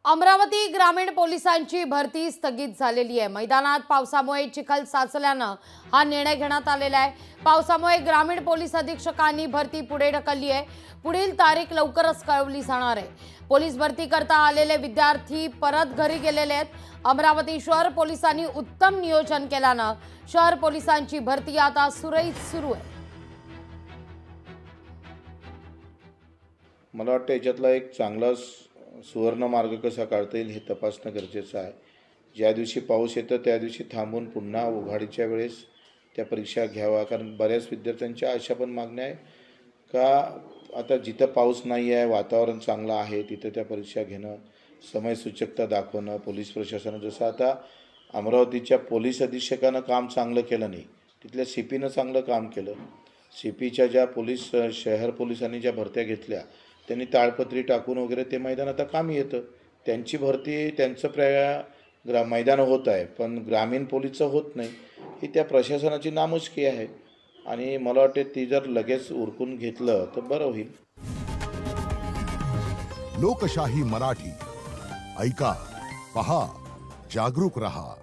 अमरावती ग्रामीण पोलिसांची भरती स्थगित झालेली आहे। मैदानात पावसामुळे चिखल साचल्यानं हा निर्णय घेण्यात आलेला आहे। पावसामुळे ग्रामीण पोलीस अधीक्षकांनी भरती पुढे ढकलली आहे। पुढील तारीख लवकरच कळवली जाणार आहे। पोलीस भरती करता आलेले विद्यार्थी परत घरी गेलेले आहेत। अमरावती शहर पोलिसांनी उत्तम नियोजन केल्यानं शहर पोलिसांची भरती आता सुरळीत सुरू आहे। मला वाटतं याच्यातला एक चांगला सुवर्ण मार्ग कसा काढता येईल हे तपासणं गरजेचं आहे। ज्या दिवशी पाऊस येतो त्या दिवशी थांबून पुन्हा उघाडीच्या वेळेस त्या परीक्षा घ्यावा, कारण बऱ्याच विद्यार्थ्यांच्या अशा पण मागण्या आहे का आता जिथं पाऊस नाही आहे, वातावरण चांगलं आहे, तिथं त्या परीक्षा घेणं, समयसूचकता दाखवणं। पोलीस प्रशासनानं जसं आता अमरावतीच्या पोलीस अधीक्षकानं काम चांगलं केलं नाही, तिथल्या सीपीनं चांगलं काम केलं। सीपीच्या ज्या पोलीस शहर पोलिसांनी ज्या भरत्या घेतल्या त्यांनी ताळपत्री टाकून वगैरे ते मैदान आता कामी येतं। त्यांची भरती त्यांचं मैदान होत आहे, पण ग्रामीण पोलीसचं होत नाही, ही त्या प्रशासनाची नामुष्की आहे। आणि मला वाटते ती जर लगेच उरकून घेतलं तर बरं होईल। लोकशाही मराठी ऐका, पहा, जागरूक रहा।